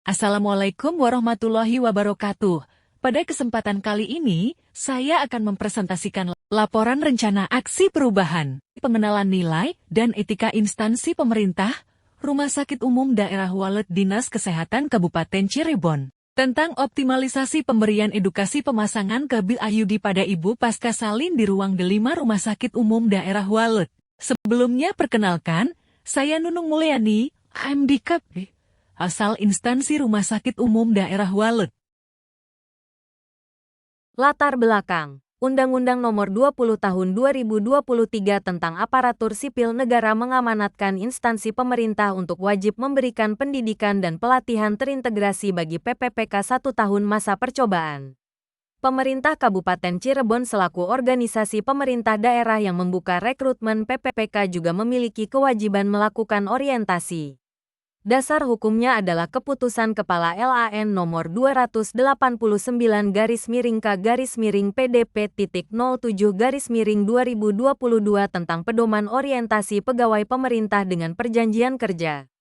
Assalamualaikum warahmatullahi wabarakatuh. Pada kesempatan kali ini, saya akan mempresentasikan laporan rencana aksi perubahan, pengenalan nilai, dan etika instansi pemerintah, Rumah Sakit Umum Daerah Walet Dinas Kesehatan Kabupaten Cirebon, tentang optimalisasi pemberian edukasi pemasangan kabel IUD pada ibu pasca salin di ruang D5 Rumah Sakit Umum Daerah Walet. Sebelumnya perkenalkan, saya Nunung Mulyani, AMD KAP, asal instansi Rumah Sakit Umum Daerah Walet. Latar belakang, Undang-Undang Nomor 20 Tahun 2023 tentang Aparatur Sipil Negara mengamanatkan instansi pemerintah untuk wajib memberikan pendidikan dan pelatihan terintegrasi bagi PPPK 1 tahun masa percobaan. Pemerintah Kabupaten Cirebon selaku organisasi pemerintah daerah yang membuka rekrutmen PPPK juga memiliki kewajiban melakukan orientasi. Dasar hukumnya adalah Keputusan Kepala LAN Nomor 289-K-PDP.07-2022 tentang pedoman orientasi pegawai pemerintah dengan perjanjian kerja.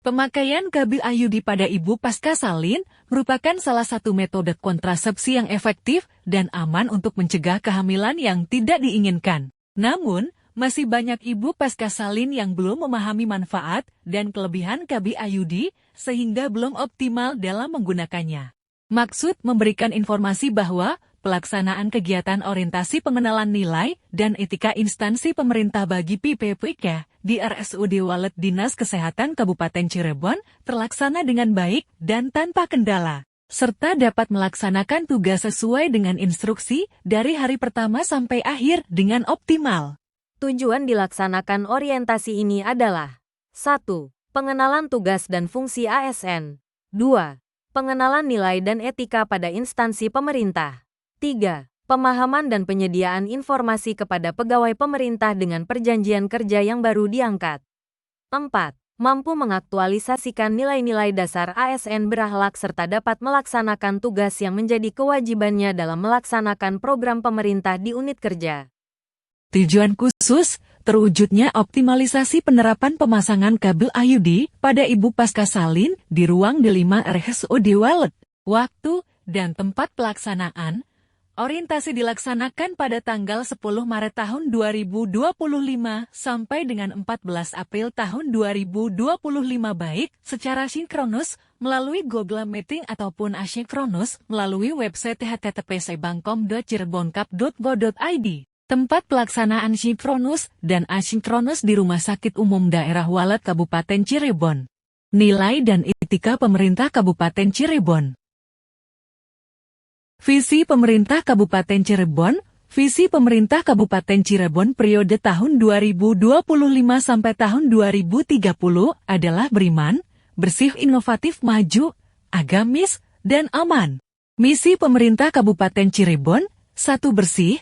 Pemakaian kabel IUD pada ibu pasca salin merupakan salah satu metode kontrasepsi yang efektif dan aman untuk mencegah kehamilan yang tidak diinginkan. Namun, masih banyak ibu pasca salin yang belum memahami manfaat dan kelebihan kabel IUD sehingga belum optimal dalam menggunakannya. Maksud memberikan informasi bahwa pelaksanaan kegiatan orientasi pengenalan nilai dan etika instansi pemerintah bagi PPPK di RSUD Walet Dinas Kesehatan Kabupaten Cirebon terlaksana dengan baik dan tanpa kendala, serta dapat melaksanakan tugas sesuai dengan instruksi dari hari pertama sampai akhir dengan optimal. Tujuan dilaksanakan orientasi ini adalah 1. Pengenalan tugas dan fungsi ASN 2. Pengenalan nilai dan etika pada instansi pemerintah 3. Pemahaman dan penyediaan informasi kepada pegawai pemerintah dengan perjanjian kerja yang baru diangkat 4. Mampu mengaktualisasikan nilai-nilai dasar ASN berakhlak serta dapat melaksanakan tugas yang menjadi kewajibannya dalam melaksanakan program pemerintah di unit kerja. Tujuan khusus, terwujudnya optimalisasi penerapan pemasangan kabel IUD pada ibu pasca salin di ruang D5 RSUD Walet. Waktu dan tempat pelaksanaan, orientasi dilaksanakan pada tanggal 10 Maret tahun 2025 sampai dengan 14 April tahun 2025 baik secara sinkronus melalui Google Meeting ataupun asinkronus melalui website http://bangkom.cirebonkap.go.id. Tempat pelaksanaan sinkronus dan asinkronus di Rumah Sakit Umum Daerah Walet Kabupaten Cirebon. Nilai dan etika pemerintah Kabupaten Cirebon. Visi pemerintah Kabupaten Cirebon. Visi pemerintah Kabupaten Cirebon periode tahun 2025 sampai tahun 2030 adalah beriman, bersih, inovatif, maju, agamis, dan aman. Misi pemerintah Kabupaten Cirebon, 1. Bersih,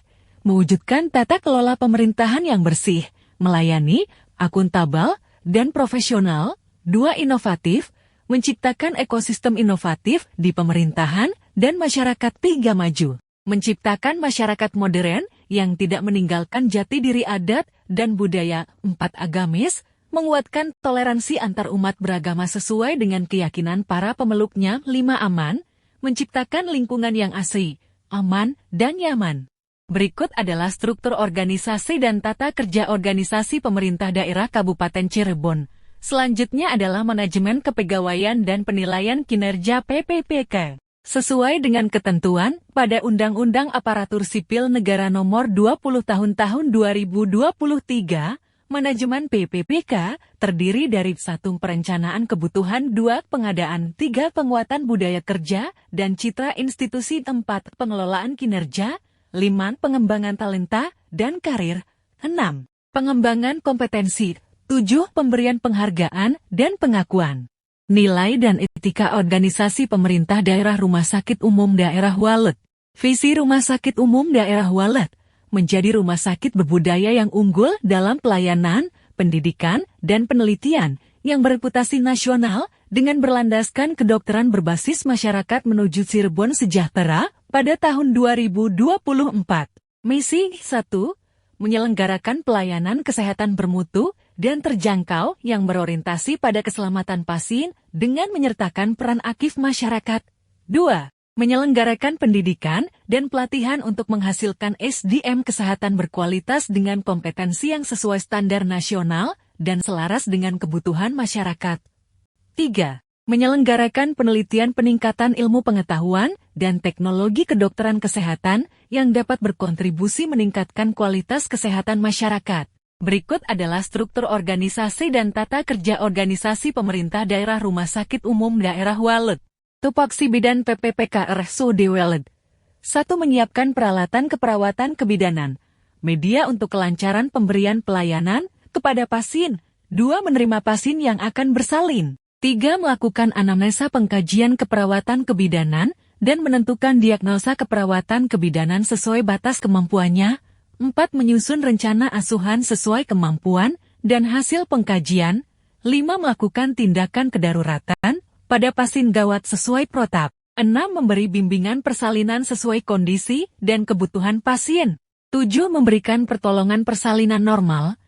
mewujudkan tata kelola pemerintahan yang bersih, melayani, akuntabel, dan profesional. 2. Inovatif, menciptakan ekosistem inovatif di pemerintahan dan masyarakat. 3. Maju, menciptakan masyarakat modern yang tidak meninggalkan jati diri adat dan budaya. 4. Agamis, menguatkan toleransi antar umat beragama sesuai dengan keyakinan para pemeluknya. 5. Aman, menciptakan lingkungan yang asri, aman, dan nyaman. Berikut adalah struktur organisasi dan tata kerja organisasi pemerintah daerah Kabupaten Cirebon. Selanjutnya adalah manajemen kepegawaian dan penilaian kinerja PPPK. Sesuai dengan ketentuan pada Undang-Undang Aparatur Sipil Negara Nomor 20 Tahun 2023, manajemen PPPK terdiri dari 1. Perencanaan kebutuhan, 2. Pengadaan, 3. Penguatan budaya kerja dan citra institusi, 4. Pengelolaan kinerja, 5. Pengembangan talenta dan karir, 6. Pengembangan kompetensi, 7. Pemberian penghargaan dan pengakuan. Nilai dan etika organisasi pemerintah daerah Rumah Sakit Umum Daerah Walet. Visi Rumah Sakit Umum Daerah Walet menjadi rumah sakit berbudaya yang unggul dalam pelayanan, pendidikan, dan penelitian yang bereputasi nasional dengan berlandaskan kedokteran berbasis masyarakat menuju Cirebon sejahtera pada tahun 2024. Misi 1. Menyelenggarakan pelayanan kesehatan bermutu dan terjangkau yang berorientasi pada keselamatan pasien dengan menyertakan peran aktif masyarakat. 2. Menyelenggarakan pendidikan dan pelatihan untuk menghasilkan SDM kesehatan berkualitas dengan kompetensi yang sesuai standar nasional dan selaras dengan kebutuhan masyarakat. 3. Menyelenggarakan penelitian peningkatan ilmu pengetahuan dan teknologi kedokteran kesehatan yang dapat berkontribusi meningkatkan kualitas kesehatan masyarakat. Berikut adalah struktur organisasi dan tata kerja organisasi pemerintah daerah Rumah Sakit Umum Daerah Walet. Tupoksi Bidan PPPK RSUD Walet. 1. Menyiapkan peralatan keperawatan kebidanan. Media untuk kelancaran pemberian pelayanan kepada pasien. 2. Menerima pasien yang akan bersalin. 3. Melakukan anamnesa pengkajian keperawatan kebidanan dan menentukan diagnosa keperawatan kebidanan sesuai batas kemampuannya. 4. Menyusun rencana asuhan sesuai kemampuan dan hasil pengkajian. 5. Melakukan tindakan kedaruratan pada pasien gawat sesuai protap. 6. Memberi bimbingan persalinan sesuai kondisi dan kebutuhan pasien. 7. Memberikan pertolongan persalinan normal.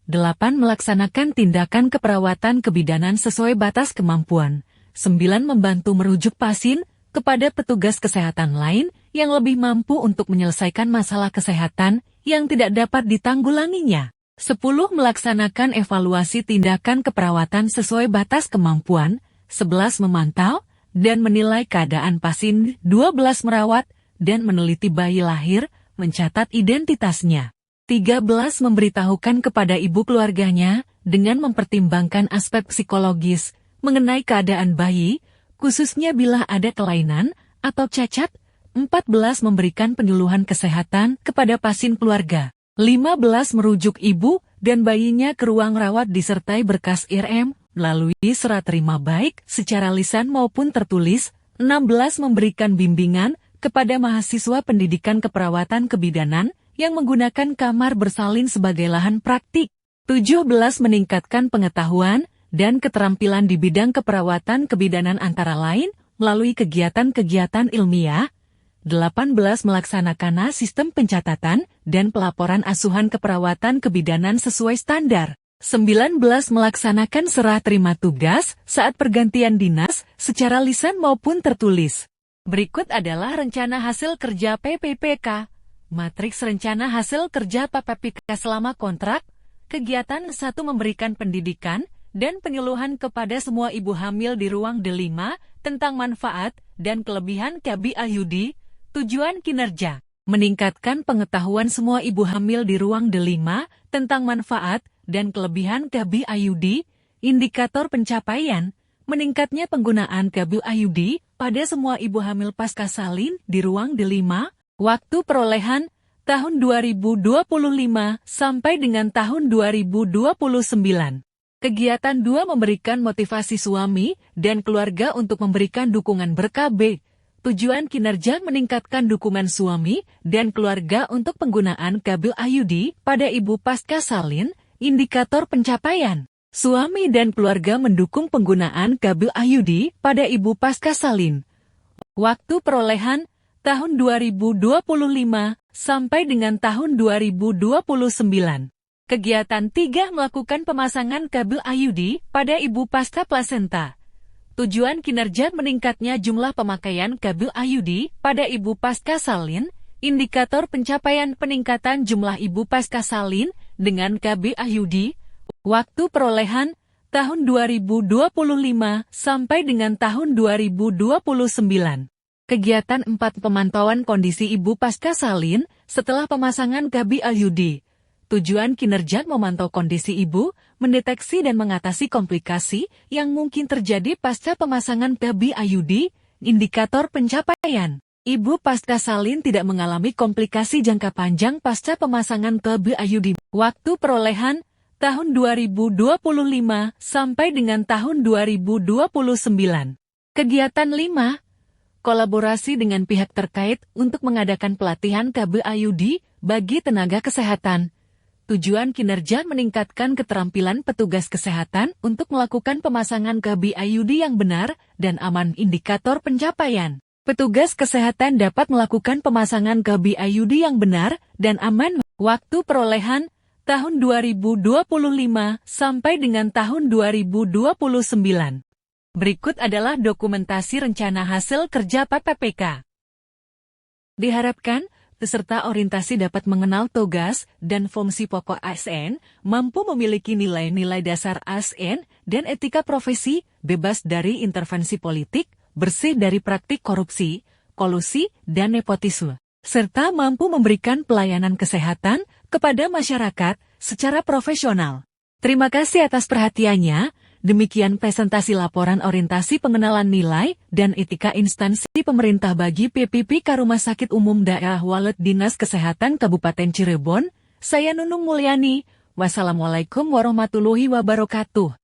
8. Melaksanakan tindakan keperawatan kebidanan sesuai batas kemampuan. 9. Membantu merujuk pasien kepada petugas kesehatan lain yang lebih mampu untuk menyelesaikan masalah kesehatan yang tidak dapat ditanggulanginya. 10. Melaksanakan evaluasi tindakan keperawatan sesuai batas kemampuan. 11. Memantau dan menilai keadaan pasien. 12. Merawat dan meneliti bayi lahir, mencatat identitasnya. 13. Memberitahukan kepada ibu keluarganya dengan mempertimbangkan aspek psikologis mengenai keadaan bayi, khususnya bila ada kelainan atau cacat. 14. Memberikan penyuluhan kesehatan kepada pasien keluarga. 15. Merujuk ibu dan bayinya ke ruang rawat disertai berkas IRM melalui surat terima baik secara lisan maupun tertulis. 16. Memberikan bimbingan kepada mahasiswa pendidikan keperawatan kebidanan yang menggunakan kamar bersalin sebagai lahan praktik. 17. Meningkatkan pengetahuan dan keterampilan di bidang keperawatan kebidanan antara lain melalui kegiatan-kegiatan ilmiah. 18. Melaksanakan sistem pencatatan dan pelaporan asuhan keperawatan kebidanan sesuai standar. 19. Melaksanakan serah terima tugas saat pergantian dinas secara lisan maupun tertulis. Berikut adalah rencana hasil kerja PPPK. Matriks rencana hasil kerja PPPK selama kontrak. Kegiatan 1. Memberikan pendidikan dan penyuluhan kepada semua ibu hamil di ruang D5 tentang manfaat dan kelebihan KB IUD. Tujuan kinerja: meningkatkan pengetahuan semua ibu hamil di ruang D5 tentang manfaat dan kelebihan KB IUD. Indikator pencapaian: meningkatnya penggunaan KB IUD pada semua ibu hamil pasca salin di ruang D5. Waktu perolehan tahun 2025 sampai dengan tahun 2029. Kegiatan 2. Memberikan motivasi suami dan keluarga untuk memberikan dukungan ber-KB. Tujuan kinerja: meningkatkan dukungan suami dan keluarga untuk penggunaan KB IUD pada ibu pasca salin. Indikator pencapaian: suami dan keluarga mendukung penggunaan KB IUD pada ibu pasca salin. Waktu perolehan tahun 2025 sampai dengan tahun 2029. Kegiatan 3. Melakukan pemasangan kabel IUD pada ibu pasca plasenta. Tujuan kinerja: meningkatnya jumlah pemakaian kabel IUD pada ibu pasca salin. Indikator pencapaian: peningkatan jumlah ibu pasca salin dengan KB IUD. Waktu perolehan tahun 2025 sampai dengan tahun 2029. Kegiatan 4. Pemantauan kondisi ibu pasca salin setelah pemasangan KB IUD. Tujuan kinerja: memantau kondisi ibu, mendeteksi dan mengatasi komplikasi yang mungkin terjadi pasca pemasangan KB IUD. Indikator pencapaian: ibu pasca salin tidak mengalami komplikasi jangka panjang pasca pemasangan KB IUD. Waktu perolehan tahun 2025 sampai dengan tahun 2029. Kegiatan 5. Kolaborasi dengan pihak terkait untuk mengadakan pelatihan KB IUD bagi tenaga kesehatan. Tujuan kinerja: meningkatkan keterampilan petugas kesehatan untuk melakukan pemasangan KB IUD yang benar dan aman. Indikator pencapaian: petugas kesehatan dapat melakukan pemasangan KB IUD yang benar dan aman. Waktu perolehan tahun 2025 sampai dengan tahun 2029. Berikut adalah dokumentasi rencana hasil kerja PPPK. Diharapkan, peserta orientasi dapat mengenal tugas dan fungsi pokok ASN, mampu memiliki nilai-nilai dasar ASN dan etika profesi, bebas dari intervensi politik, bersih dari praktik korupsi, kolusi, dan nepotisme, serta mampu memberikan pelayanan kesehatan kepada masyarakat secara profesional. Terima kasih atas perhatiannya. Demikian presentasi laporan orientasi pengenalan nilai dan etika instansi pemerintah bagi PPPK Rumah Sakit Umum Daerah Walet Dinas Kesehatan Kabupaten Cirebon. Saya Nunung Mulyani. Wassalamualaikum warahmatullahi wabarakatuh.